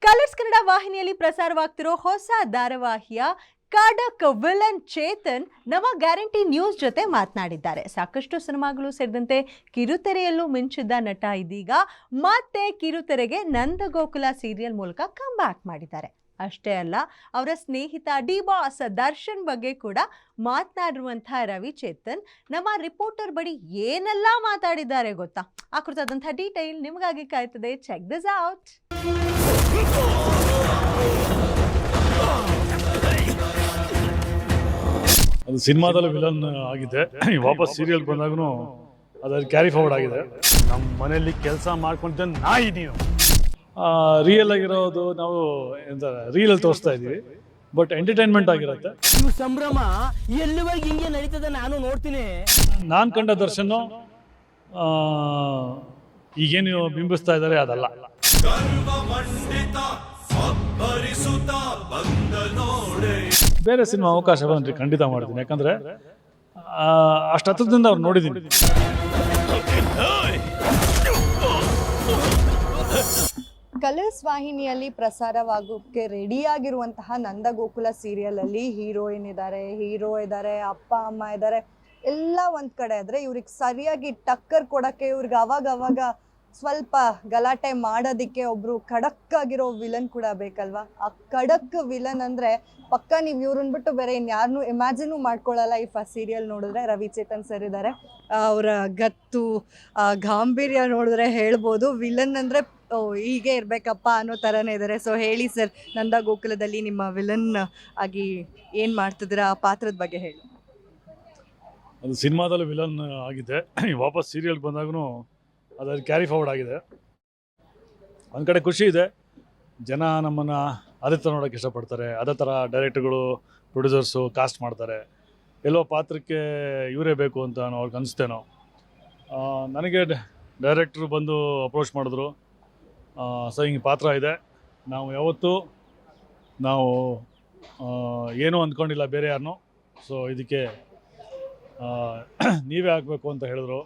Colours Kannada ವಾಹಿನಿಯಲ್ಲಿ ಪ್ರಸಾರವಾಗ್ತಿರೋ ಹೊಸ ಧಾರಾವಾಹಿಯ ಖಡಕ್ ವಿಲನ್ ಚೇತನ್ ನಮ್ಮ ಗ್ಯಾರಂಟಿ ನ್ಯೂಸ್ ಜೊತೆ ಮಾತನಾಡಿದ್ದಾರೆ. ಸಾಕಷ್ಟು ಸಿನಿಮಾಗಳು ಸೇರಿದಂತೆ ಕಿರುತೆರೆಯಲ್ಲೂ ಮಿಂಚಿದ್ದ ನಟ ಇದೀಗ ಮತ್ತೆ ಕಿರುತೆರೆಗೆ ನಂದಗೋಕುಲ ಸೀರಿಯಲ್ ಮೂಲಕ ಕಮ್ ಬ್ಯಾಕ್ ಮಾಡಿದ್ದಾರೆ. ಅಷ್ಟೇ ಅಲ್ಲ, ಅವರ ಸ್ನೇಹಿತ ಡಿ ಬಾಸ್ ದರ್ಶನ್ ಬಗ್ಗೆ ಕೂಡ ಮಾತನಾಡಿರುವಂತಹ ರವಿ ಚೇತನ್ ನಮ್ಮ ರಿಪೋರ್ಟರ್ ಬಳಿ ಏನೆಲ್ಲ ಮಾತಾಡಿದ್ದಾರೆ ಗೊತ್ತಾ? ಆ ಕುರಿತಾದಂತಹ ಡೀಟೇಲ್ ನಿಮಗಾಗಿ ಕಾಯ್ತದೆ. Check this out. ಅದು ಸಿನಿಮಾದಲ್ಲಿ ವಿಲನ್ ಆಗಿದೆ, ವಾಪಸ್ ಸೀರಿಯಲ್ ಬಂದಾಗೂ ಅದು ಕ್ಯಾರಿ ಫಾರ್ವರ್ಡ್ ಆಗಿದೆ. ನಮ್ಮ ಮನೆಯಲ್ಲಿ ಕೆಲಸ ಮಾಡ್ಕೊಂತ ನಾಯಿ ನೀವು ರಿಯಲ್ ಆಗಿರೋದು ನಾವು ಎಂತ ರೀಲಲ್ಲಿ ತೋರಿಸ್ತಾ ಇದೀವಿ, ಬಟ್ ಎಂಟರ್ಟೈನ್ಮೆಂಟ್ ಆಗಿರುತ್ತೆ. ಸಂಭ್ರಮ ಎಲ್ಲಿವರೆಗೆ ಹಿಂಗೆ ನಡೀತದೆ ನಾನು ನೋಡ್ತೀನಿ. ನಾನು ಕಂಡ ದರ್ಶನ್ ಈಗೇನು ಬಿಂಬಿಸ್ತಾ ಇದ್ದಾರೆ ಅದಲ್ಲ. ಬೇರೆ ಸಿನಿಮಾ ಅವಕಾಶ ಬಂದ್ರೆ ಖಂಡಿತ ಮಾಡ್ತೀನಿ, ಯಾಕಂದ್ರೆ ಅಷ್ಟು ಹತ್ರದಿಂದ ಅವ್ರು ನೋಡಿದ್ದೀನಿ. ಕಲರ್ಸ್ ವಾಹಿನಿಯಲ್ಲಿ ಪ್ರಸಾರವಾಗೋಕ್ಕೆ ರೆಡಿಯಾಗಿರುವಂತಹ ನಂದಗೋಕುಲ ಸೀರಿಯಲಲ್ಲಿ ಹೀರೋಯಿನ್ ಇದ್ದಾರೆ, ಹೀರೋ ಇದ್ದಾರೆ, ಅಪ್ಪ ಅಮ್ಮ ಇದ್ದಾರೆ, ಎಲ್ಲ ಒಂದು ಕಡೆ ಆದರೆ ಇವ್ರಿಗೆ ಸರಿಯಾಗಿ ಟಕ್ಕರ್ ಕೊಡೋಕ್ಕೆ, ಇವ್ರಿಗೆ ಅವಾಗ ಸ್ವಲ್ಪ ಗಲಾಟೆ ಮಾಡೋದಕ್ಕೆ ಒಬ್ಬರು ಖಡಕ್ ಆಗಿರೋ ವಿಲನ್ ಕೂಡ ಬೇಕಲ್ವಾ? ಆ ಖಡಕ್ ವಿಲನ್ ಅಂದರೆ ಪಕ್ಕ ನೀವು ಇವ್ರನ್ನ ಬಿಟ್ಟು ಬೇರೆ ಇನ್ಯಾರನ್ನೂ ಇಮ್ಯಾಜಿನೂ ಮಾಡ್ಕೊಳ್ಳಲ್ಲ. ಈ ಸೀರಿಯಲ್ ನೋಡಿದ್ರೆ ರವಿ ಚೇತನ್ ಸರ್ ಇದ್ದಾರೆ, ಅವರ ಗತ್ತು ಗಾಂಭೀರ್ಯ ನೋಡಿದ್ರೆ ಹೇಳ್ಬೋದು ವಿಲನ್ ಅಂದರೆ ಹೀಗೆ ಇರಬೇಕಪ್ಪ ಅನ್ನೋ ಥರನೇ ಇದ್ದಾರೆ. ಸೊ ಹೇಳಿ ಸರ್, ನಂದಗೋಕುಲದಲ್ಲಿ ನಿಮ್ಮ ವಿಲನ್ ಆಗಿ ಏನು ಮಾಡ್ತಿದ್ದೀರಾ, ಆ ಪಾತ್ರದ ಬಗ್ಗೆ ಹೇಳಿ. ಅದು ಸಿನಿಮಾದಲ್ಲಿ ವಿಲನ್ ಆಗಿದೆ, ವಾಪಸ್ ಸೀರಿಯಲ್ ಬಂದಾಗೂ ಅದು ಕ್ಯಾರಿ ಫಾರ್ವರ್ಡ್ ಆಗಿದೆ. ಒಂದು ಕಡೆ ಖುಷಿ ಇದೆ, ಜನ ನಮ್ಮನ್ನು ಅದೇ ಥರ ನೋಡೋಕ್ಕೆ ಇಷ್ಟಪಡ್ತಾರೆ. ಅದೇ ಥರ ಡೈರೆಕ್ಟರ್ಗಳು, ಪ್ರೊಡ್ಯೂಸರ್ಸು ಕಾಸ್ಟ್ ಮಾಡ್ತಾರೆ. ಎಲ್ಲೋ ಪಾತ್ರಕ್ಕೆ ಇವರೇ ಬೇಕು ಅಂತ ಅವ್ರಿಗೆ ಅನಿಸ್ತೇನೋ. ನನಗೆ ಡೈರೆಕ್ಟ್ರು ಬಂದು ಅಪ್ರೋಚ್ ಮಾಡಿದ್ರು, ಸೊ ಹಿಂಗೆ ಪಾತ್ರ ಇದೆ, ನಾವು ಯಾವತ್ತೂ ಏನೂ ಅಂದ್ಕೊಂಡಿಲ್ಲ ಬೇರೆ ಯಾರನ್ನೂ, ಸೊ ಇದಕ್ಕೆ ನೀವೇ ಆಗಬೇಕು ಅಂತ ಹೇಳಿದ್ರು.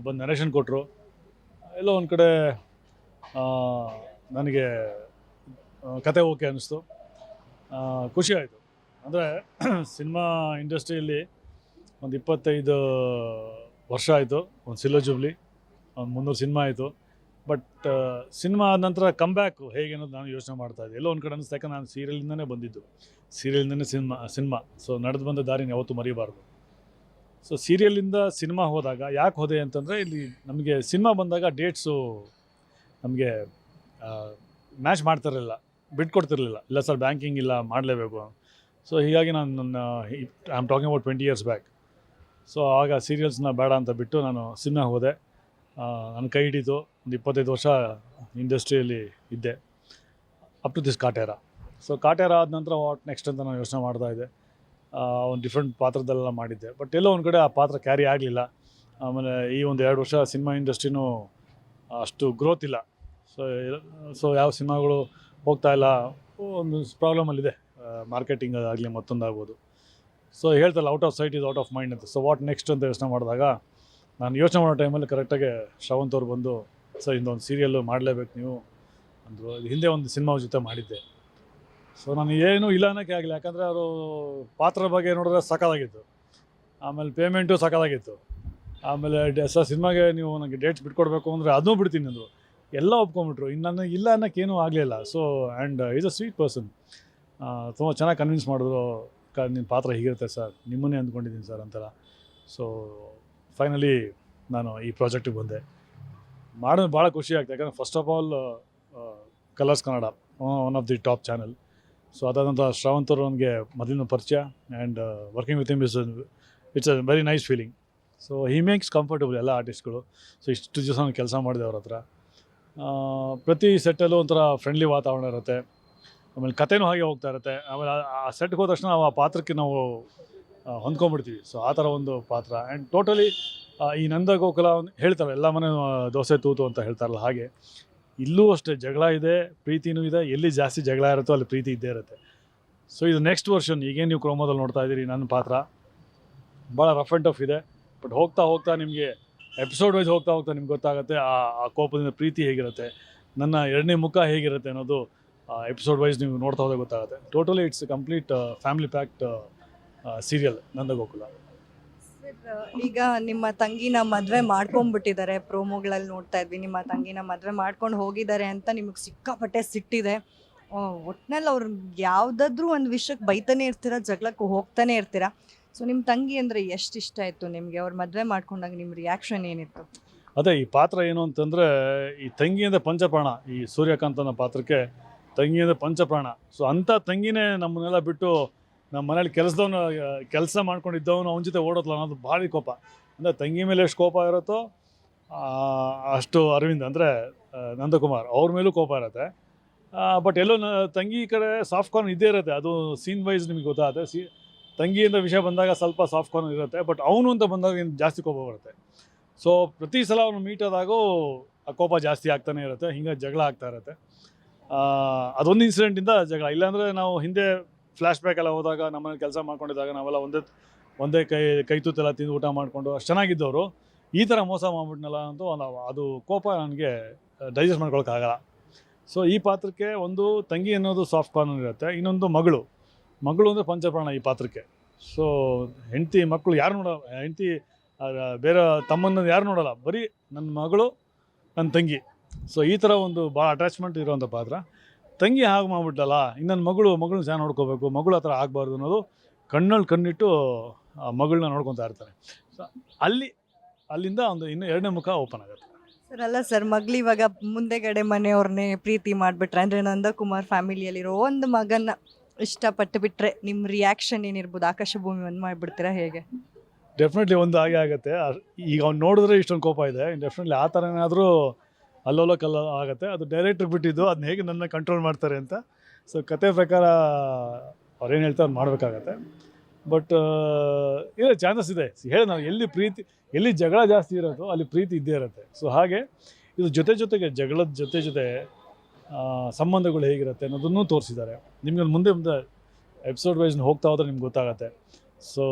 ಬಂದು ನರೇಷನ್ ಕೊಟ್ಟರು. ಎಲ್ಲೋ ಒಂದು ಕಡೆ ನನಗೆ ಕತೆ ಓಕೆ ಅನ್ನಿಸ್ತು, ಖುಷಿ ಆಯಿತು. ಅಂದರೆ ಸಿನಿಮಾ ಇಂಡಸ್ಟ್ರಿಯಲ್ಲಿ ಒಂದು 25 ವರ್ಷ ಆಯಿತು, ಒಂದು ಸಿಲ್ವರ್ ಜೂಬ್ಲಿ, ಒಂದು 300 ಸಿನಿಮಾ ಆಯಿತು. ಬಟ್ ಸಿನಿಮಾ ಆದ ನಂತರ ಕಮ್ ಬ್ಯಾಕ್ ಹೇಗೆ ಅನ್ನೋದು ನಾನು ಯೋಚನೆ ಮಾಡ್ತಾಯಿದ್ದೆ. ಎಲ್ಲೋ ಒಂದು ಕಡೆ ಅನ್ನಿಸ್ತು, ಯಾಕಂದ್ರೆ ನಾನು ಸೀರಿಯಲಿಂದನೇ ಬಂದಿದ್ದು, ಸೀರಿಯಲಿಂದನೇ ಸಿನಿಮಾ. ಸೊ ನಡೆದು ಬಂದ ದಾರಿನ ಯಾವತ್ತೂ ಮರಿಬಾರ್ದು. ಸೊ ಸೀರಿಯಲಿಂದ ಸಿನಿಮಾ ಹೋದಾಗ ಯಾಕೆ ಹೋದೆ ಅಂತಂದರೆ, ಇಲ್ಲಿ ನಮಗೆ ಸಿನಿಮಾ ಬಂದಾಗ ಡೇಟ್ಸು ನಮಗೆ ಮ್ಯಾಚ್ ಬಿಟ್ಕೊಡ್ತಿರಲಿಲ್ಲ. ಇಲ್ಲ ಸರ್ ಬ್ಯಾಂಕಿಂಗ್ ಇಲ್ಲ, ಮಾಡಲೇಬೇಕು. ಸೊ ಹೀಗಾಗಿ ನಾನು I am talking about 20 years back. So ಆಗ ಸೀರಿಯಲ್ಸ್ನ ಬೇಡ ಅಂತ ಬಿಟ್ಟು ನಾನು ಸಿನಿಮಾ ಹೋದೆ. ನನ್ನ ಕೈ ಹಿಡಿತು. ಒಂದು 25 ವರ್ಷ ಇಂಡಸ್ಟ್ರಿಯಲ್ಲಿ ಇದ್ದೆ, up to this Kaatera. So Kaatera ಆದ ನಂತರ ವಾಟ್ ನೆಕ್ಸ್ಟ್ ಅಂತ ನಾನು ಯೋಚನೆ ಮಾಡ್ತಾಯಿದ್ದೆ. ಒಂದು ಡಿಫ್ರೆಂಟ್ ಪಾತ್ರದಲ್ಲೆಲ್ಲ ಮಾಡಿದ್ದೆ, ಬಟ್ ಎಲ್ಲೋ ಒಂದು ಕಡೆ ಆ ಪಾತ್ರ ಕ್ಯಾರಿ ಆಗಲಿಲ್ಲ. ಆಮೇಲೆ ಈ ಒಂದು 2 ವರ್ಷ ಸಿನಿಮಾ ಇಂಡಸ್ಟ್ರಿನೂ ಅಷ್ಟು ಗ್ರೋತ್ ಇಲ್ಲ. ಸೊ ಯಾವ ಸಿನಿಮಾಗಳು ಹೋಗ್ತಾ ಇಲ್ಲ, ಒಂದು ಪ್ರಾಬ್ಲಮಲ್ಲಿದೆ. ಮಾರ್ಕೆಟಿಂಗ್ ಆಗಲಿ ಮತ್ತೊಂದಾಗ್ಬೋದು. ಸೊ ಹೇಳ್ತಲ್ಲ, out of sight is out of mind ಅಂತ. ಸೊ ವಾಟ್ ನೆಕ್ಸ್ಟ್ ಅಂತ ಯೋಚನೆ ಮಾಡಿದಾಗ, ನಾನು ಯೋಚನೆ ಮಾಡೋ ಟೈಮಲ್ಲಿ ಕರೆಕ್ಟಾಗಿ ಶ್ರವಂತ್ ಅವ್ರು ಬಂದು, ಸೊ ಇಂದೊಂದು ಸೀರಿಯಲ್ಲು ಮಾಡಲೇಬೇಕು ನೀವು ಅಂದರು. ಹಿಂದೆ ಒಂದು ಸಿನಿಮಾ ಜೊತೆ ಮಾಡಿದ್ದೆ. ಸೊ ನಾನು ಏನೂ ಇಲ್ಲ ಅನ್ನೋಕ್ಕೆ ಆಗಲಿ, ಯಾಕಂದರೆ ಅವರು ಪಾತ್ರ ಬಗ್ಗೆ ನೋಡಿದ್ರೆ ಸಕಾಲಾಗಿತ್ತು, ಆಮೇಲೆ ಪೇಮೆಂಟು ಸಕಾಲಾಗಿತ್ತು, ಆಮೇಲೆ ಸಿನಿಮಾಗೆ ನೀವು ನನಗೆ ಡೇಟ್ಸ್ ಬಿಟ್ಕೊಡ್ಬೇಕು ಅಂದರೆ ಅದನ್ನೂ ಬಿಡ್ತೀನಿ ಅಂದರು. ಎಲ್ಲ ಒಪ್ಕೊಂಬಿಟ್ರು. ಇನ್ನು ನನಗೆ ಇಲ್ಲ ಅನ್ನೋಕ್ಕೇನೂ ಆಗಲಿಲ್ಲ. So and is a sweet person. ತುಂಬ ಚೆನ್ನಾಗಿ ಕನ್ವಿನ್ಸ್ ಮಾಡಿದ್ರು. ನಿಮ್ಮ ಪಾತ್ರ ಹೀಗಿರುತ್ತೆ ಸರ್, ನಿಮ್ಮನ್ನೇ ಅಂದ್ಕೊಂಡಿದ್ದೀನಿ ಸರ್ ಅಂತೆಲ್ಲ. ಸೊ ಫೈನಲಿ ನಾನು ಈ ಪ್ರಾಜೆಕ್ಟಿಗೆ ಬಂದೆ. ಮಾಡೋದು ಭಾಳ ಖುಷಿ ಆಗ್ತದೆ, ಯಾಕಂದರೆ first of all Colors Kannada one of the top channel. So ಅದಾದಂಥ ಶ್ರವಂತ್ ಅವರು ನನಗೆ ಮೊದಲಿನ ಪರಿಚಯ, and working with him it's a very nice feeling. So he makes comfortable ಎಲ್ಲ ಆರ್ಟಿಸ್ಟ್ಗಳು. ಸೊ ಇಷ್ಟು ದಿವಸ ನಾನು ಕೆಲಸ ಮಾಡಿದೆ ಅವ್ರ ಹತ್ರ. ಪ್ರತಿ ಸೆಟ್ಟಲ್ಲೂ ಒಂಥರ ಫ್ರೆಂಡ್ಲಿ ವಾತಾವರಣ ಇರುತ್ತೆ, ಆಮೇಲೆ ಕಥೆನೂ ಹಾಗೆ ಹೋಗ್ತಾ ಇರುತ್ತೆ. ಆಮೇಲೆ ಆ ಸೆಟ್ಗೆ ಹೋದ ತಕ್ಷಣ ನಾವು ಆ ಪಾತ್ರಕ್ಕೆ ನಾವು ಹೊಂದ್ಕೊಂಡ್ಬಿಡ್ತೀವಿ. ಸೊ ಆ ಥರ ಒಂದು ಪಾತ್ರ. ಆ್ಯಂಡ್ ಟೋಟಲಿ ಈ ನಂದಗೋಕುಲ ಹೇಳ್ತಾರೆ, ಎಲ್ಲ ಮನೆ ದೋಸೆ ತೂತು ಅಂತ ಹೇಳ್ತಾರಲ್ಲ, ಹಾಗೆ ಇಲ್ಲೂ ಅಷ್ಟೇ ಜಗಳ ಇದೆ, ಪ್ರೀತಿನೂ ಇದೆ. ಎಲ್ಲಿ ಜಾಸ್ತಿ ಜಗಳ ಇರುತ್ತೋ ಅಲ್ಲಿ ಪ್ರೀತಿ ಇದ್ದೇ ಇರುತ್ತೆ. ಸೊ ಇದು ನೆಕ್ಸ್ಟ್ ವರ್ಷನ್, ಈಗೇನು ನೀವು ಕ್ರೋಮೋದಲ್ಲಿ ನೋಡ್ತಾ ಇದ್ದೀರಿ, ನನ್ನ ಪಾತ್ರ ಭಾಳ ರಫ್ ಆ್ಯಂಡ್ ಟಫ್ ಇದೆ. ಬಟ್ ಹೋಗ್ತಾ ನಿಮಗೆ ಎಪಿಸೋಡ್ ವೈಸ್ ಹೋಗ್ತಾ ನಿಮ್ಗೆ ಗೊತ್ತಾಗುತ್ತೆ ಆ ಕೋಪದಿಂದ ಪ್ರೀತಿ ಹೇಗಿರುತ್ತೆ, ನನ್ನ ಎರಡನೇ ಮುಖ ಹೇಗಿರುತ್ತೆ ಅನ್ನೋದು ಎಪಿಸೋಡ್ ವೈಸ್ ನೀವು ನೋಡ್ತಾ ಹೋದಾಗ ಗೊತ್ತಾಗುತ್ತೆ. Totally it's complete family packed serial Nandagokula. ಈಗ ನಿಮ್ಮ ತಂಗಿನ ಮದುವೆ ಮಾಡ್ಕೊಂಡ್ಬಿಟ್ಟಿದ್ದಾರೆ, ಪ್ರೋಮೋಗಳಲ್ಲಿ ನೋಡ್ತಾ ಇದ್ವಿ, ನಿಮ್ಮ ತಂಗಿನ ಮದುವೆ ಮಾಡ್ಕೊಂಡು ಹೋಗಿದ್ದಾರೆ ಅಂತ ನಿಮಗೆ ಸಿಕ್ಕಾಪಟ್ಟೆ ಸಿಟ್ಟಿದೆ. ಒಟ್ನಲ್ಲಿ ಅವ್ರು ಯಾವುದಾದ್ರೂ ಒಂದು ವಿಷಯಕ್ಕೆ ಬೈತಾನೆ ಇರ್ತೀರಾ, ಜಗಳಕ್ಕೆ ಹೋಗ್ತಾನೆ ಇರ್ತೀರಾ. ಸೊ ನಿಮ್ಮ ತಂಗಿ ಅಂದರೆ ಎಷ್ಟು ಇಷ್ಟ ಆಯಿತು ನಿಮಗೆ? ಅವ್ರು ಮದುವೆ ಮಾಡ್ಕೊಂಡಾಗ ನಿಮ್ಮ ರಿಯಾಕ್ಷನ್ ಏನಿತ್ತು? ಅದೇ ಈ ಪಾತ್ರ ಏನು ಅಂತಂದರೆ, ಈ ತಂಗಿಯಿಂದ ಪಂಚಪ್ರಾಣ, ಈ ಸೂರ್ಯಕಾಂತ್ ಅನ್ನೋ ಪಾತ್ರಕ್ಕೆ ತಂಗಿಯಿಂದ ಪಂಚಪ್ರಾಣ. ಸೊ ಅಂಥ ತಂಗಿನೇ ನಮ್ಮನ್ನೆಲ್ಲ ಬಿಟ್ಟು ನಮ್ಮ ಮನೇಲಿ ಕೆಲಸ ಮಾಡ್ಕೊಂಡಿದ್ದವನು ಅವನ ಜೊತೆ ಓಡೋದ್ಲ ಅನ್ನೋದು ಭಾರಿ ಕೋಪ. ಅಂದರೆ ತಂಗಿ ಮೇಲೆ ಎಷ್ಟು ಕೋಪ ಇರುತ್ತೋ ಅಷ್ಟು ಅರವಿಂದ್ ಅಂದರೆ ನಂದಕುಮಾರ್ ಅವ್ರ ಮೇಲೂ ಕೋಪ ಇರುತ್ತೆ. ಬಟ್ ಎಲ್ಲೋ ತಂಗಿ ಕಡೆ ಸಾಫ್ಟ್ ಕಾರ್ನ್ ಇದ್ದೇ ಇರುತ್ತೆ. ಅದು ಸೀನ್ ವೈಸ್ ನಿಮಗೆ ಗೊತ್ತಾಗುತ್ತೆ. ತಂಗಿಯಿಂದ ವಿಷಯ ಬಂದಾಗ ಸ್ವಲ್ಪ ಸಾಫ್ಟ್ ಕಾರ್ನ್ ಇರುತ್ತೆ, ಬಟ್ ಅವನು ಅಂತ ಬಂದಾಗ ಜಾಸ್ತಿ ಕೋಪ ಬರುತ್ತೆ. ಸೊ ಪ್ರತಿ ಸಲ ಅವನು ಮೀಟ್ ಆದಾಗೂ ಆ ಕೋಪ ಜಾಸ್ತಿ ಆಗ್ತಾನೆ ಇರುತ್ತೆ, ಹಿಂಗೆ ಜಗಳ ಆಗ್ತಾ ಇರುತ್ತೆ. ಅದೊಂದು ಇನ್ಸಿಡೆಂಟಿಂದ ಜಗಳ. ಇಲ್ಲಾಂದರೆ ನಾವು ಹಿಂದೆ ಫ್ಲ್ಯಾಶ್ ಬ್ಯಾಕ್ ಎಲ್ಲ ಹೋದಾಗ ನಮ್ಮಲ್ಲಿ ಕೆಲಸ ಮಾಡ್ಕೊಂಡಿದ್ದಾಗ ನಾವೆಲ್ಲ ಒಂದೇ ಕೈ ತುತ್ತೆಲ್ಲ ತಿಂದು ಊಟ ಮಾಡಿಕೊಂಡು ಅಷ್ಟು ಚೆನ್ನಾಗಿದ್ದವರು ಈ ಥರ ಮೋಸ ಮಾಡ್ಬಿಟ್ನಲ್ಲ ಅಂತೂ ಅದು ಕೋಪ ನನಗೆ ಡೈಜೆಸ್ಟ್ ಮಾಡ್ಕೊಳಕ್ಕಾಗಲ್ಲ. ಸೊ ಈ ಪಾತ್ರಕ್ಕೆ ಒಂದು ತಂಗಿ ಅನ್ನೋದು ಸಾಫ್ಟ್ ಕಾರ್ನರ್ ಇರುತ್ತೆ, ಇನ್ನೊಂದು ಮಗಳು ಅಂದರೆ ಪಂಚಪ್ರಾಣ ಈ ಪಾತ್ರಕ್ಕೆ. ಸೊ ಹೆಂಡತಿ ಮಕ್ಕಳು ಯಾರು ನೋಡೋಲ್ಲ, ಹೆಂಡತಿ ಬೇರೆ ತಮ್ಮನ್ನ ಯಾರು ನೋಡೋಲ್ಲ, ಬರೀ ನನ್ನ ಮಗಳು ನನ್ನ ತಂಗಿ. ಸೊ ಈ ಥರ ಒಂದು ಭಾಳ ಅಟ್ಯಾಚ್ಮೆಂಟ್ ಇರೋವಂಥ ಪಾತ್ರ. ತಂಗಿ ಹಾಗೆ ಮಾಡ್ಬಿಟ್ಟಲ್ಲ, ಇನ್ನು ನನ್ನ ಮಗಳನ್ನ ಚೆನ್ನಾಗಿ ನೋಡ್ಕೋಬೇಕು, ಮಗಳು ಆ ಥರ ಆಗಬಾರ್ದು ಅನ್ನೋದು ಕಣ್ಣಿಟ್ಟು ಮಗಳನ್ನ ನೋಡ್ಕೊತಾ ಇರ್ತಾರೆ. ಸೊ ಅಲ್ಲಿಂದ ಇನ್ನು ಎರಡನೇ ಮುಖ ಓಪನ್ ಆಗುತ್ತೆ. ಸರ್ ಅಲ್ಲ ಸರ್, ಮಗಳು ಇವಾಗ ಮುಂದೆಗಡೆ ಮನೆಯವ್ರನ್ನೇ ಪ್ರೀತಿ ಮಾಡಿಬಿಟ್ರೆ, ಅಂದರೆ ನಂದಕುಮಾರ್ ಫ್ಯಾಮಿಲಿಯಲ್ಲಿರೋ ಒಂದು ಮಗನ್ನ ಇಷ್ಟಪಟ್ಟು ಬಿಟ್ಟರೆ ನಿಮ್ಮ ರಿಯಾಕ್ಷನ್ ಏನಿರ್ಬೋದು? ಆಕಾಶ ಭೂಮಿ ಒಂದು ಮಾಡಿಬಿಡ್ತೀರಾ ಹೇಗೆ? ಡೆಫಿನೆಟ್ಲಿ ಒಂದು ಹಾಗೆ ಆಗುತ್ತೆ. ಈಗ ಅವ್ನು ನೋಡಿದ್ರೆ ಇಷ್ಟೊಂದು ಕೋಪ ಇದೆ, ಡೆಫಿನೆಟ್ಲಿ ಆ ಥರ ಏನಾದರೂ ಅಲ್ಲೋಲ ಕಲ್ಲ ಆಗುತ್ತೆ. ಅದು ಡೈರೆಕ್ಟ್ರಿಗೆ ಬಿಟ್ಟಿದ್ದು, ಅದನ್ನ ಹೇಗೆ ನನ್ನ ಕಂಟ್ರೋಲ್ ಮಾಡ್ತಾರೆ ಅಂತ. ಸೊ ಕತೆ ಪ್ರಕಾರ ಅವ್ರೇನು ಹೇಳ್ತಾರೆ ಅವ್ರು ಮಾಡಬೇಕಾಗತ್ತೆ. ಬಟ್ ಏನೋ ಚಾನ್ಸಸ್ ಇದೆ. ಹೇಳಿ ನಾವು ಎಲ್ಲಿ ಜಗಳ ಜಾಸ್ತಿ ಇರೋದು ಅಲ್ಲಿ ಪ್ರೀತಿ ಇದ್ದೇ ಇರುತ್ತೆ. ಸೊ ಹಾಗೆ ಇದು ಜೊತೆಗೆ ಜಗಳದ ಜೊತೆ ಸಂಬಂಧಗಳು ಹೇಗಿರುತ್ತೆ ಅನ್ನೋದನ್ನು ತೋರಿಸಿದ್ದಾರೆ. ನಿಮಗೆ ಮುಂದೆ ಎಪಿಸೋಡ್ ವೈಸ್ ಹೋಗ್ತಾ ಹೋದ್ರೆ ನಿಮ್ಗೆ ಗೊತ್ತಾಗುತ್ತೆ. ಸೊ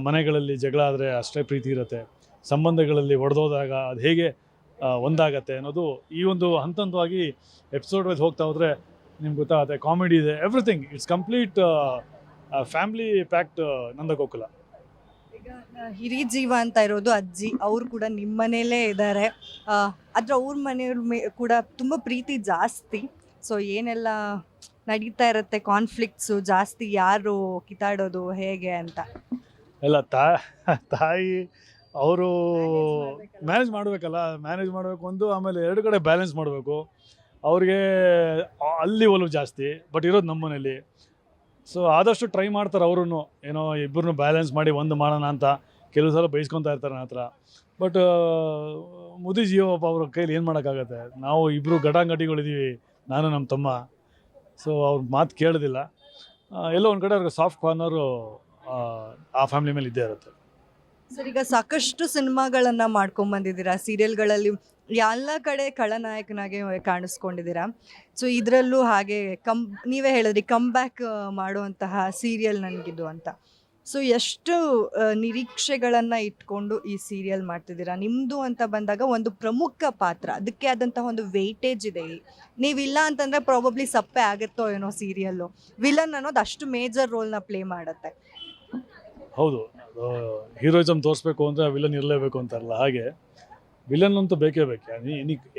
ಮನೆಗಳಲ್ಲಿ ಜಗಳ ಆದರೆ ಅಷ್ಟೇ ಪ್ರೀತಿ ಇರುತ್ತೆ, ಸಂಬಂಧಗಳಲ್ಲಿ ಒಡೆದೋದಾಗ ಅದು ಹೇಗೆ ಒಂದಾಗತ್ತೆ ಅನ್ನೋದು ಈ ಒಂದು ಹಂತವಾಗಿ ಎಪಿಸೋಡ್ ವೈಸ್ ಹೋಗ್ತಾ ಹೋದರೆ ನಿಮ್ಗೆ ಗೊತ್ತಾಗುತ್ತೆ. ಕಾಮಿಡಿ ಇದೆ, everything. It's complete family packed Nandagokula. ಈಗ ಹಿರಿ ಜೀವ ಅಂತ ಇರೋದು ಅಜ್ಜಿ, ಅವರು ಕೂಡ ನಿಮ್ಮ ಮನೆಯಲ್ಲೇ ಇದ್ದಾರೆ. ಆದರೆ ಅವ್ರ ಮನೆಯವ್ರ ಕೂಡ ತುಂಬ ಪ್ರೀತಿ ಜಾಸ್ತಿ. ಸೊ ಏನೆಲ್ಲ ನಡೀತಾ ಇರುತ್ತೆ, ಕಾನ್ಫ್ಲಿಕ್ಟ್ಸು ಜಾಸ್ತಿ, ಯಾರು ಕಿತ್ತಾಡೋದು ಹೇಗೆ ಅಂತ ಎಲ್ಲ ತಾಯಿ ಅವರು ಮ್ಯಾನೇಜ್ ಮಾಡಬೇಕು ಒಂದು. ಆಮೇಲೆ ಎರಡು ಕಡೆ ಬ್ಯಾಲೆನ್ಸ್ ಮಾಡಬೇಕು. ಅವ್ರಿಗೆ ಅಲ್ಲಿ ಒಲವು ಜಾಸ್ತಿ, ಬಟ್ ಇರೋದು ನಮ್ಮ ಮನೇಲಿ. ಸೊ ಆದಷ್ಟು ಟ್ರೈ ಮಾಡ್ತಾರೆ ಅವರು, ಏನೋ ಇಬ್ಬರನ್ನು ಬ್ಯಾಲೆನ್ಸ್ ಮಾಡಿ ಒಂದು ಮಾಡೋಣ ಅಂತ. ಕೆಲವು ಸಲ ಬೈಸ್ಕೊತಾ ಇರ್ತಾರೆ ನನ್ನ ಹತ್ರ. ಬಟ್ ಮುದಿ ಜೀವ ಅವ್ರ ಕೈಲಿ ಏನು ಮಾಡೋಕ್ಕಾಗತ್ತೆ. ನಾವು ಇಬ್ಬರು ಗಟಾಂಗಟಿಗಳಿದ್ದೀವಿ, ನಾನು ನಮ್ಮ ತಮ್ಮ. ಸೊ ಅವ್ರ ಮಾತು ಕೇಳೋದಿಲ್ಲ. ಎಲ್ಲೋ ಒಂದು ಕಡೆ ಅವ್ರಿಗೆ ಸಾಫ್ಟ್ ಕಾರ್ನರು ಆ ಫ್ಯಾಮಿಲಿ ಮೇಲೆ ಇದ್ದೇ ಇರುತ್ತೆ. ಸರ್ ಈಗ ಸಾಕಷ್ಟು ಸಿನಿಮಾಗಳನ್ನು ಮಾಡ್ಕೊಂಬಂದಿದ್ದೀರಾ, ಸೀರಿಯಲ್ಗಳಲ್ಲಿ ಎಲ್ಲ ಕಡೆ ಖಳನಾಯಕನಾಗೆ ಕಾಣಿಸ್ಕೊಂಡಿದ್ದೀರಾ. ಸೊ ಇದರಲ್ಲೂ ಹಾಗೆ ನೀವೇ ಹೇಳಿದ್ರಿ ಕಮ್ ಬ್ಯಾಕ್ ಮಾಡುವಂತಹ ಸೀರಿಯಲ್ ನನಗಿದು ಅಂತ. ಸೊ ಎಷ್ಟು ನಿರೀಕ್ಷೆಗಳನ್ನು ಇಟ್ಕೊಂಡು ಈ ಸೀರಿಯಲ್ ಮಾಡ್ತಿದ್ದೀರಾ? ನಿಮ್ಮದು ಅಂತ ಬಂದಾಗ ಒಂದು ಪ್ರಮುಖ ಪಾತ್ರ, ಅದಕ್ಕೆ ಆದಂತಹ ಒಂದು ವೆಯ್ಟೇಜ್ ಇದೆ. ನೀವಿಲ್ಲ ಅಂತಂದರೆ ಪ್ರಾಬಬ್ಲಿ ಸಪ್ಪೆ ಆಗುತ್ತೋ ಏನೋ ಸೀರಿಯಲ್ಲು. ವಿಲನ್ ಅನ್ನೋದು ಅಷ್ಟು ಮೇಜರ್ ರೋಲ್ನ ಪ್ಲೇ ಮಾಡುತ್ತೆ. ಹೌದು, ಹೀರೋಯಿಸಮ್ ತೋರಿಸ್ಬೇಕು ಅಂದರೆ ವಿಲನ್ ಇರಲೇಬೇಕು ಅಂತಾರಲ್ಲ, ಹಾಗೆ ವಿಲನ್ ಅಂತೂ ಬೇಕೇ ಬೇಕು.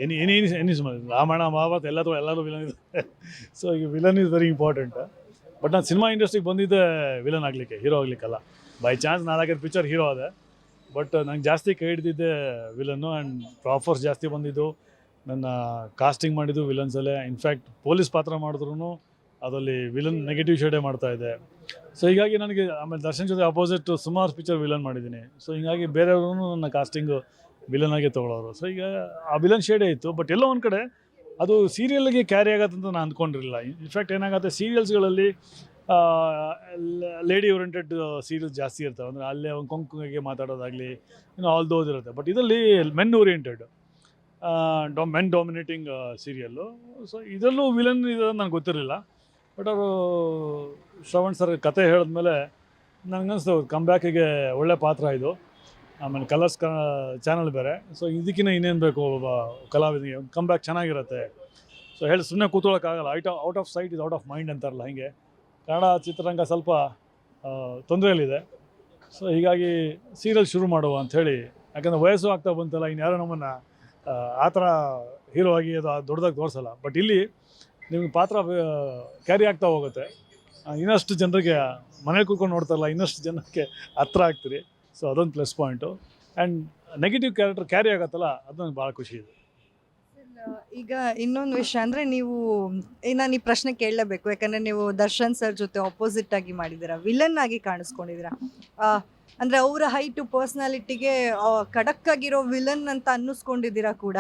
ಎನಿ ರಾಮಾಯಣ ಮಹಾಭಾರತ ಎಲ್ಲರೂ ವಿಲನ್ ಇದೆ. ಸೊ ಈಗ villain is very important. But ನಾನು ಸಿನಿಮಾ ಇಂಡಸ್ಟ್ರಿಗೆ ಬಂದಿದ್ದೆ ವಿಲನ್ ಆಗಲಿಕ್ಕೆ, ಹೀರೋ ಆಗಲಿಕ್ಕಲ್ಲ. ಬೈ ಚಾನ್ಸ್ 4-5 ಪಿಕ್ಚರ್ ಹೀರೋ ಆದೆ. ಬಟ್ ನಂಗೆ ಜಾಸ್ತಿ ಕೈ ಹಿಡಿದಿದ್ದೆ ವಿಲನ್ನು. ಆ್ಯಂಡ್ ಆಫರ್ಸ್ ಜಾಸ್ತಿ ಬಂದಿದ್ದು, ನನ್ನ ಕಾಸ್ಟಿಂಗ್ ಮಾಡಿದ್ದು ವಿಲನ್ಸಲ್ಲೇ. ಇನ್ಫ್ಯಾಕ್ಟ್ ಪೊಲೀಸ್ ಪಾತ್ರ ಮಾಡಿದ್ರು ಅದರಲ್ಲಿ ವಿಲನ್ ನೆಗೆಟಿವ್ ಶೇಡೇ ಮಾಡ್ತಾಯಿದ್ದೆ. ಸೊ ಹೀಗಾಗಿ ನನಗೆ ಆಮೇಲೆ ದರ್ಶನ್ ಜೊತೆ ಅಪೋಸಿಟ್ ಸುಮಾರು ಪಿಕ್ಚರ್ ವಿಲನ್ ಮಾಡಿದ್ದೀನಿ. ಸೊ ಹೀಗಾಗಿ ಬೇರೆಯವ್ರೂ ನನ್ನ ಕಾಸ್ಟಿಂಗು ವಿಲನ್ ಆಗಿ ತೊಗೊಳೋರು. ಸೊ ಈಗ ಆ ವಿಲನ್ ಶೇಡೇ ಇತ್ತು. ಬಟ್ ಎಲ್ಲೋ ಒಂದು ಕಡೆ ಅದು ಸೀರಿಯಲ್ಗೆ ಕ್ಯಾರಿ ಆಗತ್ತೆ ಅಂತ ನಾನು ಅಂದ್ಕೊಂಡಿರಲಿಲ್ಲ. ಇನ್ಫ್ಯಾಕ್ಟ್ ಏನಾಗುತ್ತೆ, ಸೀರಿಯಲ್ಸ್ಗಳಲ್ಲಿ ಲೇಡಿ ಓರಿಯೆಂಟೆಡ್ ಸೀರಿಯಲ್ಸ್ ಜಾಸ್ತಿ ಇರ್ತವೆ. ಅಂದರೆ ಅಲ್ಲೇ ಒಂದು ಕೊಂಕುಗೆ ಮಾತಾಡೋದಾಗಲಿ ಆಲ್ ದೋಸ್ ಇರುತ್ತೆ. ಬಟ್ ಇದರಲ್ಲಿ men oriented, men dominating serial. So ಇದರಲ್ಲೂ ವಿಲನ್ ಇದೆ ನನಗೆ ಗೊತ್ತಿರಲಿಲ್ಲ. ಬಟ್ ಅವರು ಶ್ರವಣ್ ಸರ್ ಕತೆ ಹೇಳಿದ್ಮೇಲೆ ನನಗನ್ನಿಸ್ತು ಕಮ್ ಬ್ಯಾಕಿಗೆ ಒಳ್ಳೆ ಪಾತ್ರ ಇದು. ಆಮೇಲೆ ಕಲರ್ಸ್ ಚಾನಲ್ ಬೇರೆ. ಸೊ ಇದಕ್ಕಿಂತ ಇನ್ನೇನು ಬೇಕು ಒಬ್ಬ ಕಲಾವಿದನಿಗೆ, ಕಮ್ ಬ್ಯಾಕ್ ಚೆನ್ನಾಗಿರುತ್ತೆ. ಸೊ ಹೇಳಿ ಸುಮ್ಮನೆ ಕೂತ್ಕೊಳ್ಳೋಕ್ಕಾಗಲ್ಲ. Out of sight is out of mind ಅಂತಾರಲ್ಲ, ಹೀಗೆ ಕನ್ನಡ ಚಿತ್ರರಂಗ ಸ್ವಲ್ಪ ತೊಂದರೆಯಲ್ಲಿದೆ. ಸೊ ಹೀಗಾಗಿ ಸೀರಿಯಲ್ ಶುರು ಮಾಡುವ ಅಂಥೇಳಿ, ಯಾಕಂದರೆ ವಯಸ್ಸು ಆಗ್ತಾ ಬಂತಲ್ಲ, ಇನ್ಯಾರೋ ನಮ್ಮನ್ನು ಆ ಥರ ಹೀರೋ ಆಗಿ ಅದು ದೊಡ್ಡದಾಗಿ ತೋರಿಸಲ್ಲ. ಬಟ್ ಇಲ್ಲಿ ನಿಮಗೆ ಪಾತ್ರ ಕ್ಯಾರಿ ಆಗ್ತಾ ಹೋಗುತ್ತೆ. ಇನ್ನಷ್ಟು ಜನರಿಗೆ ಮನೇಲಿ ಕೂತ್ಕೊಂಡು ನೋಡ್ತಾರಲ್ಲ, ಇನ್ನಷ್ಟು ಜನಕ್ಕೆ ಹತ್ರ ಆಗ್ತೀರಿ. ಸೊ ಅದೊಂದು plus point. And negative character carry ಆಗತ್ತಲ್ಲ, ಅದು ನನಗೆ ಭಾಳ ಖುಷಿ ಇದೆ. ಈಗ ಇನ್ನೊಂದು ವಿಷಯ ಅಂದರೆ ನೀವು ನಾನು ಈ ಪ್ರಶ್ನೆ ಕೇಳಲೇಬೇಕು, ಯಾಕಂದರೆ ನೀವು ದರ್ಶನ್ ಸರ್ ಜೊತೆ ಆಪೋಸಿಟ್ ಆಗಿ ಮಾಡಿದ್ದೀರಾ, ವಿಲನ್ ಆಗಿ ಕಾಣಿಸ್ಕೊಂಡಿದ್ದೀರಾ. ಅಂದರೆ ಅವರ ಹೈಟು ಪರ್ಸ್ನಾಲಿಟಿಗೆ ಖಡಕ್ ಆಗಿರೋ ವಿಲನ್ ಅಂತ ಅನ್ನಿಸ್ಕೊಂಡಿದ್ದೀರಾ ಕೂಡ.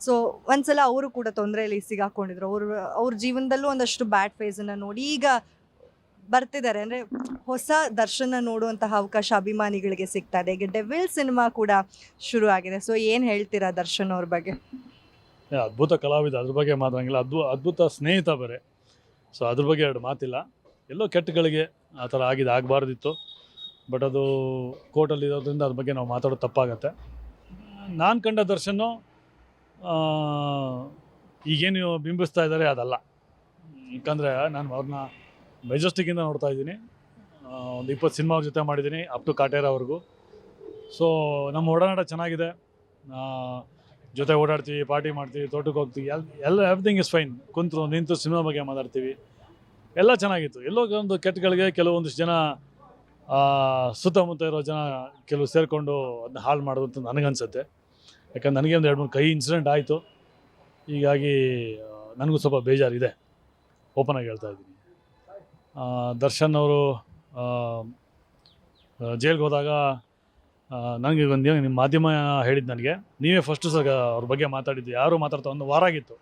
ಸೊ ಒಂದ್ಸಲ ಅವರು ಕೂಡ ತೊಂದರೆಯಲ್ಲಿ ಸಿಗಾಕೊಂಡಿದ್ರು. ಅವ್ರ ಜೀವನದಲ್ಲೂ ಒಂದಷ್ಟು ಬ್ಯಾಡ್ ಫೇಸನ್ನು ನೋಡಿ ಈಗ ಬರ್ತಿದ್ದಾರೆ. ಅಂದರೆ ಹೊಸ ದರ್ಶನ ನೋಡುವಂತಹ ಅವಕಾಶ ಅಭಿಮಾನಿಗಳಿಗೆ ಸಿಗ್ತಾ ಇದೆ. ಈಗ ಡೆವಿಲ್ ಸಿನಿಮಾ ಕೂಡ ಶುರು ಆಗಿದೆ. ಸೊ ಏನು ಹೇಳ್ತೀರಾ ದರ್ಶನ್ ಅವ್ರ ಬಗ್ಗೆ? ಅದ್ಭುತ ಕಲಾವಿದ, ಅದ್ರ ಬಗ್ಗೆ ಮಾತಾಡಂಗಿಲ್ಲ. ಅದ್ಭುತ ಸ್ನೇಹಿತ ಬೇರೆ. ಸೊ ಅದ್ರ ಬಗ್ಗೆ ಎರಡು ಮಾತಿಲ್ಲ. ಎಲ್ಲೋ ಕೆಟ್ಟಗಳಿಗೆ ಆ ಥರ ಆಗಬಾರ್ದಿತ್ತು. ಬಟ್ ಅದು ಕೋರ್ಟಲ್ಲಿ ಇರೋದ್ರಿಂದ ಅದ್ರ ಬಗ್ಗೆ ನಾವು ಮಾತಾಡೋದು ತಪ್ಪಾಗತ್ತೆ. ನಾನು ಕಂಡ ದರ್ಶನ್ನು ಈಗೇನು ಬಿಂಬಿಸ್ತಾ ಇದ್ದಾರೆ ಅದಲ್ಲ. ಯಾಕಂದರೆ ನಾನು ಅವ್ರನ್ನ ಮೆಜೆಸ್ಟಿಕ್ಕಿಂದ ನೋಡ್ತಾ ಇದ್ದೀನಿ. ಒಂದು 20 ಸಿನಿಮಾ ಅವ್ರ ಜೊತೆ ಮಾಡಿದ್ದೀನಿ, ಅಪ್ ಟು ಕಾಟೇರ ಅವ್ರಿಗೂ. ಸೊ ನಮ್ಮ ಒಡನಾಟ ಚೆನ್ನಾಗಿದೆ. ಜೊತೆ ಓಡಾಡ್ತೀವಿ, ಪಾರ್ಟಿ ಮಾಡ್ತೀವಿ, ತೋಟಕ್ಕೆ ಹೋಗ್ತೀವಿ, ಎವ್ರಿಥಿಂಗ್ ಇಸ್ ಫೈನ್. ಕುಂತು ನಿಂತು ಸಿನಿಮಾ ಬಗ್ಗೆ ಮಾತಾಡ್ತೀವಿ, ಎಲ್ಲ ಚೆನ್ನಾಗಿತ್ತು. ಎಲ್ಲೋ ಒಂದು ಕೆಟ್ಟಗಳಿಗೆ ಕೆಲವೊಂದಿಷ್ಟು ಜನ ಸುತ್ತಮುತ್ತ ಇರೋ ಜನ ಕೆಲವು ಸೇರಿಕೊಂಡು ಅದನ್ನ ಹಾಳು ಮಾಡೋದು ಅಂತ ನನಗನ್ಸುತ್ತೆ. ಯಾಕಂದ್ರೆ ನನಗೆ ಒಂದು 2-3 ಕೈ ಇನ್ಸಿಡೆಂಟ್ ಆಯಿತು. ಹೀಗಾಗಿ ನನಗೂ ಸ್ವಲ್ಪ ಬೇಜಾರಿದೆ, ಓಪನ್ ಆಗಿ ಹೇಳ್ತಾ ಇದ್ದೀನಿ. ದರ್ಶನ್ ಅವರು ಜೈಲ್ಗೆ ಹೋದಾಗ ನನಗೆ ಒಂದು ನಿಮ್ಮ ಮಾಧ್ಯಮ ಹೇಳಿದ್ದು ನನಗೆ, ನೀವೇ ಫಸ್ಟು ಸಹ ಅವ್ರ ಬಗ್ಗೆ ಮಾತಾಡಿದ್ದು. ಯಾರೂ ಮಾತಾಡ್ತಾ ಒಂದು ವಾರ ಆಗಿತ್ತು,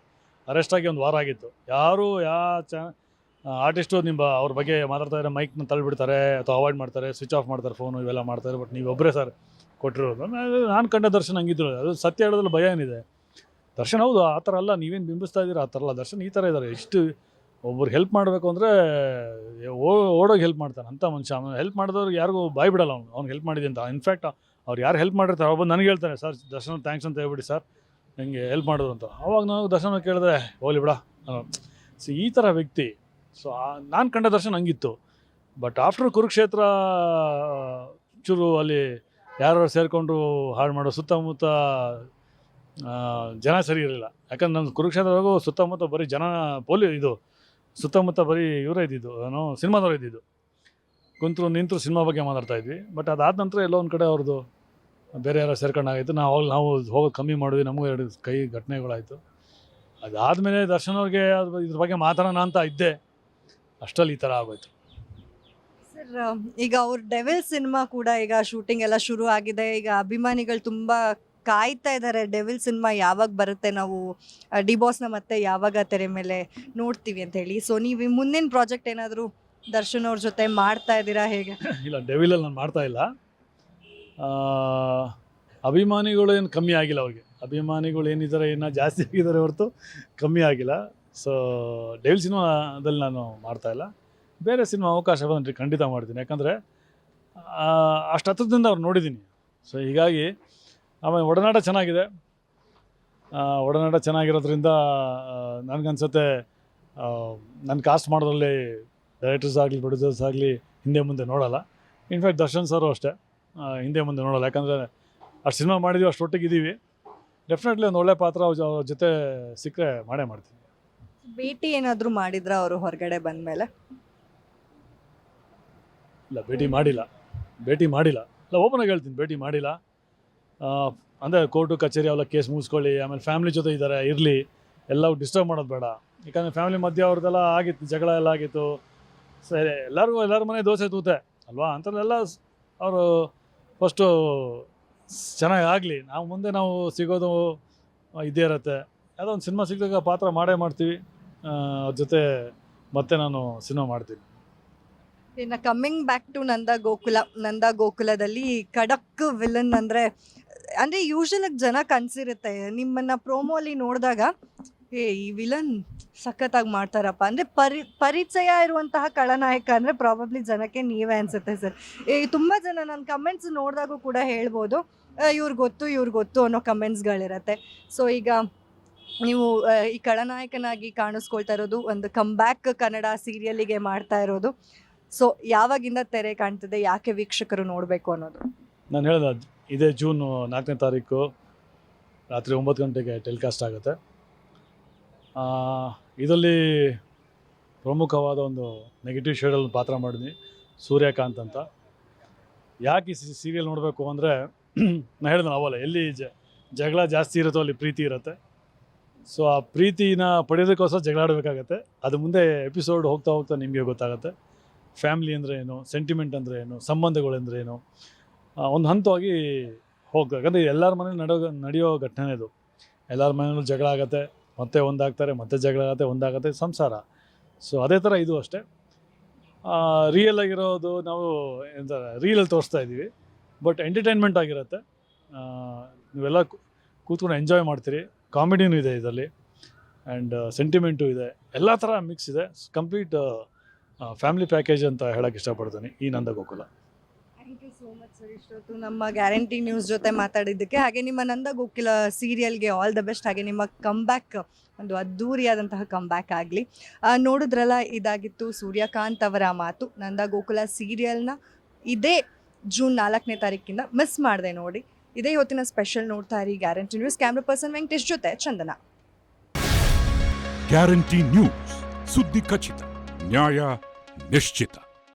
ಅರೆಸ್ಟ್ ಆಗಿ ಒಂದು ವಾರ ಆಗಿತ್ತು. ಯಾರೂ ಆರ್ಟಿಸ್ಟು ಅವ್ರ ಬಗ್ಗೆ ಮಾತಾಡ್ತಾ ಇದ್ದಾರೆ, ಮೈಕ್ನ ತಳ್ಳಿಬಿಡ್ತಾರೆ ಅಥವಾ ಅವಾಯ್ಡ್ ಮಾಡ್ತಾರೆ, ಸ್ವಿಚ್ ಆಫ್ ಮಾಡ್ತಾರೆ ಫೋನು, ಇವೆಲ್ಲ ಮಾಡ್ತಾರೆ. ಬಟ್ ನೀವೊಬ್ಬರೇ ಸರ್ ಕೊಟ್ಟಿರೋದು. ನಾನು ಕಂಡ ದರ್ಶನ್ ಹಂಗಿದ್ರು. ಅದು ಸತ್ಯ ಹೇಳೋದ್ರಲ್ಲಿ ಭಯ ಏನಿದೆ? ದರ್ಶನ್ ಹೌದು ಆ ಥರ ಅಲ್ಲ, ನೀವೇನು ಬಿಂಬಿಸ್ತಾ ಇದ್ದೀರಾ ಆ ಥರ ಅಲ್ಲ. ದರ್ಶನ್ ಈ ಥರ ಇದ್ದಾರೆ. ಇಷ್ಟು ಒಬ್ರಿಗೆ ಹೆಲ್ಪ್ ಮಾಡಬೇಕು ಅಂದರೆ ಓಡೋಗಿ ಹೆಲ್ಪ್ ಮಾಡ್ತಾನೆ ಅಂಥ ಮನುಷ್ಯ. ಅವನು ಹೆಲ್ಪ್ ಮಾಡಿದವ್ರಿಗೆ ಯಾರಿಗೂ ಬಾಯ್ ಬಿಡಲ್ಲ. ಅವ್ನು ಹೆಲ್ಪ್ ಮಾಡಿದೆ ಅಂತ. ಇನ್ಫ್ಯಾಕ್ಟ್ ಅವ್ರು ಯಾರು ಹೆಲ್ಪ್ ಮಾಡಿರ್ತಾರೆ ಅವ್ರು ಬಂದು ನನಗೆ ಹೇಳ್ತಾರೆ, ಸರ್ ದರ್ಶನ್ ಥ್ಯಾಂಕ್ಸ್ ಅಂತ ಹೇಳ್ಬಿಡಿ ಸರ್, ನನಗೆ ಹೆಲ್ಪ್ ಮಾಡಿದ್ರು ಅಂತ. ಅವಾಗ ನಾವು ದರ್ಶನ ಕೇಳಿದ್ರೆ ಹೋಗ್ಲಿ ಬಿಡ. ಸೊ ಈ ಥರ ವ್ಯಕ್ತಿ. ಸೊ ನಾನು ಕಂಡ ದರ್ಶನ್ ಹಂಗಿತ್ತು. ಬಟ್ ಆಫ್ಟರ್ ಕುರುಕ್ಷೇತ್ರ ಚೂರು ಅಲ್ಲಿ ಯಾರು ಸೇರಿಕೊಂಡು ಹಾಳು ಮಾಡೋ ಸುತ್ತಮುತ್ತ ಜನ ಸರಿ ಇರಲಿಲ್ಲ. ಯಾಕಂದ್ರೆ ನನ್ನ ಕುರುಕ್ಷೇತ್ರವಾಗೂ ಸುತ್ತಮುತ್ತ ಬರೀ ಜನ ಸುತ್ತಮುತ್ತ ಬರೀ ಇವರೇ ಇದ್ದಿದ್ದು, ಸಿನಿಮಾದವ್ರು ಇದ್ದಿದ್ದು. ಕುಂತರು ನಿಂತರು ಸಿನಿಮಾ ಬಗ್ಗೆ ಮಾತಾಡ್ತಾ ಇದ್ವಿ. ಬಟ್ ಅದಾದ ನಂತರ ಎಲ್ಲೋ ಒಂದು ಕಡೆ ಅವ್ರದ್ದು ಬೇರೆ ಯಾರೋ ಸೇರ್ಕೊಂಡಾಗಿತ್ತು. ನಾವು ಹೋಗೋದು ಕಮ್ಮಿ ಮಾಡಿದ್ವಿ. ನಮಗೂ 2 ಕೈ ಘಟನೆಗಳಾಯಿತು. ಅದಾದಮೇಲೆ ದರ್ಶನ್ ಅವ್ರಿಗೆ ಇದ್ರ ಬಗ್ಗೆ ಮಾತಾಡೋಣ ಅಂತ ಇದ್ದೆ, ಅಷ್ಟರಲ್ಲಿ ಈ ಥರ ಆಗೋಯ್ತು. ಸರ್ ಈಗ ಅವ್ರ ಡೆವಿಲ್ ಸಿನಿಮಾ ಕೂಡ ಈಗ ಶೂಟಿಂಗ್ ಎಲ್ಲ ಶುರು ಆಗಿದೆ. ಈಗ ಅಭಿಮಾನಿಗಳು ತುಂಬ ಕಾಯ್ತಾ ಇದ್ದಾರೆ, ಡೆವಿಲ್ ಸಿನಿಮಾ ಯಾವಾಗ ಬರುತ್ತೆ, ನಾವು ಡಿ ಬಾಸ್ನ ಮತ್ತೆ ಯಾವಾಗ ತೆರೆ ಮೇಲೆ ನೋಡ್ತೀವಿ ಅಂತ ಹೇಳಿ. ಸೊ ನೀವು ಮುಂದಿನ ಪ್ರಾಜೆಕ್ಟ್ ಏನಾದರೂ ದರ್ಶನ್ ಅವ್ರ ಜೊತೆ ಮಾಡ್ತಾ ಇದ್ದೀರಾ, ಹೇಗೆ? ಇಲ್ಲ, ಡೆವಿಲಲ್ಲಿ ನಾನು ಮಾಡ್ತಾ ಇಲ್ಲ. ಅಭಿಮಾನಿಗಳು ಏನು ಕಮ್ಮಿ ಆಗಿಲ್ಲ. ಅವ್ರಿಗೆ ಅಭಿಮಾನಿಗಳು ಏನಿದ್ದಾರೆ ಇನ್ನೂ ಜಾಸ್ತಿ ಆಗಿದ್ದಾರೆ ಹೊರತು ಕಮ್ಮಿ ಆಗಿಲ್ಲ. ಸೊ ಡೆವಿಲ್ ಸಿನಿಮಾದಲ್ಲಿ ನಾನು ಮಾಡ್ತಾಯಿಲ್ಲ. ಬೇರೆ ಸಿನಿಮಾ ಅವಕಾಶ ಬಂದರೆ ಖಂಡಿತ ಮಾಡ್ತೀನಿ. ಯಾಕಂದರೆ ಅಷ್ಟು ಹತ್ರದಿಂದ ಅವ್ರು ನೋಡಿದ್ದೀನಿ. ಸೊ ಹೀಗಾಗಿ ಆಮೇಲೆ ಒಡನಾಟ ಚೆನ್ನಾಗಿದೆ. ಒಡನಾಟ ಚೆನ್ನಾಗಿರೋದ್ರಿಂದ ನನಗನ್ಸುತ್ತೆ ನನ್ನ ಕಾಸ್ಟ್ ಮಾಡೋದ್ರಲ್ಲಿ ಡೈರೆಕ್ಟರ್ಸ್ ಆಗಲಿ ಪ್ರೊಡ್ಯೂಸರ್ಸ್ ಆಗಲಿ ಹಿಂದೆ ಮುಂದೆ ನೋಡೋಲ್ಲ. ಇನ್ಫ್ಯಾಕ್ಟ್ ದರ್ಶನ್ ಸರು ಅಷ್ಟೇ ಹಿಂದೆ ಮುಂದೆ ನೋಡೋಲ್ಲ. ಯಾಕಂದರೆ ಅಷ್ಟು ಸಿನಿಮಾ ಮಾಡಿದ್ದೀವಿ, ಅಷ್ಟು ಒಟ್ಟಿಗಿದ್ದೀವಿ. ಡೆಫಿನೆಟ್ಲಿ ಒಂದು ಒಳ್ಳೆ ಪಾತ್ರ ಅವ್ರ ಜೊತೆ ಸಿಕ್ಕರೆ ಮಾಡೇ ಮಾಡ್ತೀನಿ. ಭೇಟಿ ಏನಾದರೂ ಮಾಡಿದ್ರಾ ಅವರು ಹೊರಗಡೆ ಬಂದಮೇಲೆ? ಇಲ್ಲ, ಭೇಟಿ ಮಾಡಿಲ್ಲ. ಇಲ್ಲ, ಓಪನಾಗಿ ಹೇಳ್ತೀನಿ, ಭೇಟಿ ಮಾಡಿಲ್ಲ. ಅಂದರೆ ಕೋರ್ಟು ಕಚೇರಿ ಅವೆಲ್ಲ ಕೇಸ್ ಮುಗಿಸ್ಕೊಳ್ಳಿ, ಆಮೇಲೆ ಫ್ಯಾಮಿಲಿ ಜೊತೆ ಇದ್ದಾರೆ, ಇರಲಿ, ಎಲ್ಲವೂ ಡಿಸ್ಟರ್ಬ್ ಮಾಡೋದು ಬೇಡ. ಯಾಕಂದರೆ ಫ್ಯಾಮಿಲಿ ಮಧ್ಯೆ ಅವ್ರದ್ದೆಲ್ಲ ಆಗಿತ್ತು, ಜಗಳ ಎಲ್ಲ ಆಗಿತ್ತು. ಸರಿ, ಎಲ್ಲರ ಮನೆ ದೋಸೆ ತೂತೆ ಅಲ್ವಾ, ಅಂಥಲ್ಲೆಲ್ಲ ಅವರು ಫಸ್ಟು ಚೆನ್ನಾಗಿ ಆಗಲಿ. ಮುಂದೆ ನಾವು ಸಿಗೋದು ಇದ್ದೇ ಇರುತ್ತೆ. ಯಾವುದೋ ಒಂದು ಸಿನಿಮಾ ಸಿಕ್ಕಿದಾಗ ಪಾತ್ರ ಮಾಡೇ ಮಾಡ್ತೀವಿ. ಅವ್ರ ಜೊತೆ ಮತ್ತೆ ನಾನು ಸಿನಿಮಾ ಮಾಡ್ತೀನಿ. ಇನ್ನು ಕಮ್ಮಿಂಗ್ ಬ್ಯಾಕ್ ಟು ನಂದ ಗೋಕುಲದಲ್ಲಿ ಖಡಕ್ ವಿಲನ್ ಅಂದರೆ ಯೂಶಲಾಗಿ ಜನ ಕನ್ಸಿರುತ್ತೆ, ನಿಮ್ಮನ್ನು ಪ್ರೋಮೋಲಿ ನೋಡಿದಾಗ ಈ ವಿಲನ್ ಸಖತ್ತಾಗಿ ಮಾಡ್ತಾರಪ್ಪ ಅಂದರೆ ಪರಿಚಯ ಇರುವಂತಹ ಖಳನಾಯಕ ಅಂದರೆ ಪ್ರಾಬಬ್ಲಿ ಜನಕ್ಕೆ ನೀವೇ ಅನಿಸುತ್ತೆ ಸರ್. ತುಂಬ ಜನ ನನ್ನ ಕಮೆಂಟ್ಸ್ ನೋಡಿದಾಗೂ ಕೂಡ ಹೇಳ್ಬೋದು, ಇವ್ರಿಗೆ ಗೊತ್ತು ಅನ್ನೋ ಕಮೆಂಟ್ಸ್ಗಳಿರತ್ತೆ. ಸೊ ಈಗ ನೀವು ಈ ಖಳನಾಯಕನಾಗಿ ಕಾಣಿಸ್ಕೊಳ್ತಾ ಇರೋದು ಒಂದು ಕಮ್ಬ್ಯಾಕ್ ಕನ್ನಡ ಸೀರಿಯಲಿಗೆ ಮಾಡ್ತಾ ಇರೋದು. ಸೊ ಯಾವಾಗಿಂದ ತೆರೆ ಕಾಣ್ತಿದೆ, ಯಾಕೆ ವೀಕ್ಷಕರು ನೋಡಬೇಕು ಅನ್ನೋದು? ನಾನು ಹೇಳಿದ ಇದೇ ಜೂನ್ 4ನೇ ತಾರೀಕು ರಾತ್ರಿ 9 ಗಂಟೆಗೆ ಟೆಲಿಕಾಸ್ಟ್ ಆಗುತ್ತೆ. ಇದರಲ್ಲಿ ಪ್ರಮುಖವಾದ ಒಂದು ನೆಗೆಟಿವ್ ಶೇಡಲ್ಲಿ ಪಾತ್ರ ಮಾಡಿದ್ವಿ, ಸೂರ್ಯಕಾಂತ್ ಅಂತ. ಯಾಕೆ ಈ ಸೀರಿಯಲ್ ನೋಡಬೇಕು ಅಂದರೆ ನಾನು ಹೇಳಿದೆ ಅವಲ್ಲ, ಎಲ್ಲಿ ಜಗಳ ಜಾಸ್ತಿ ಇರುತ್ತೋ ಅಲ್ಲಿ ಪ್ರೀತಿ ಇರುತ್ತೆ. ಸೊ ಆ ಪ್ರೀತಿನ ಪಡೆಯೋದಕ್ಕೋಸ್ಕರ ಜಗಳ ಆಡಬೇಕಾಗತ್ತೆ. ಅದು ಮುಂದೆ ಎಪಿಸೋಡ್ ಹೋಗ್ತಾ ಹೋಗ್ತಾ ನಿಮಗೆ ಗೊತ್ತಾಗುತ್ತೆ ಫ್ಯಾಮಿಲಿ ಅಂದರೆ ಏನು, ಸೆಂಟಿಮೆಂಟ್ ಅಂದರೆ ಏನು, ಸಂಬಂಧಗಳು ಏನು, ಒಂದು ಹಂತವಾಗಿ ಹೋಗ್ತದೆ. ಯಾಕಂದರೆ ಎಲ್ಲರ ಮನೇಲಿ ನಡೆಯೋ ಘಟನೆ ಇದು. ಎಲ್ಲರ ಮನೇಲೂ ಜಗಳ ಆಗುತ್ತೆ, ಮತ್ತೆ ಒಂದಾಗ್ತಾರೆ, ಮತ್ತೆ ಜಗಳ ಆಗುತ್ತೆ, ಒಂದಾಗುತ್ತೆ, ಸಂಸಾರ. ಸೊ ಅದೇ ಥರ ಇದು ಅಷ್ಟೇ. ರಿಯಲ್ ಆಗಿರೋದು ನಾವು ಎಂತ ರೀಲಲ್ಲಿ ತೋರಿಸ್ತಾ ಇದ್ದೀವಿ, ಬಟ್ ಎಂಟರ್ಟೈನ್ಮೆಂಟ್ ಆಗಿರುತ್ತೆ. ನೀವೆಲ್ಲ ಕೂತ್ಕೊಂಡು ಎಂಜಾಯ್ ಮಾಡ್ತೀರಿ. ಕಾಮಿಡಿನೂ ಇದೆ ಇದರಲ್ಲಿ, ಆ್ಯಂಡ್ ಸೆಂಟಿಮೆಂಟು ಇದೆ, ಎಲ್ಲ ಥರ ಮಿಕ್ಸ್ ಇದೆ. ಕಂಪ್ಲೀಟ್ ಫ್ಯಾಮಿಲಿ ಪ್ಯಾಕೇಜ್ ಅಂತ ಹೇಳೋಕ್ಕೆ ಇಷ್ಟಪಡ್ತೀನಿ ಈ Nandagokula. Thank you so much sir, ಇಷ್ಟೊತ್ತು ನಮ್ಮ ಗ್ಯಾರಂಟಿ ನ್ಯೂಸ್ ಜೊತೆ ಮಾತಾಡಿದ್ದಕ್ಕೆ. ಹಾಗೆ ನಿಮ್ಮ ನಂದಗೋಕುಲ ಸೀರಿಯಲ್ಗೆ ಆಲ್ ದ ಬೆಸ್ಟ್. ಹಾಗೆ ನಿಮ್ಮ ಕಂಬ್ಯಾಕ್ ಒಂದು ಅದ್ಧೂರಿಯಾದಂತಹ ಕಂಬ್ಯಾಕ್ ಆಗಲಿ. ನೋಡಿದ್ರಲ್ಲ, ಇದಾಗಿತ್ತು ಸೂರ್ಯಕಾಂತ್ ಅವರ ಮಾತು. ನಂದಗೋಕುಲ ಸೀರಿಯಲ್ನ ಇದೇ ಜೂನ್ 4ನೇ ತಾರೀಕಿಂದ ಮಿಸ್ ಮಾಡಿದೆ ನೋಡಿ. ಇದೇ ಹೊತ್ತಿನ ಸ್ಪೆಷಲ್. ನೋಡ್ತಾ ಇರಿ guarantee news. Camera person Venkatesh ಜೊತೆ ಚಂದನ. ಗ್ಯಾರಂಟಿ ನ್ಯೂಸ್, ಸುದ್ದಿ ಖಚಿತ, ನ್ಯಾಯ ನಿಶ್ಚಿತ.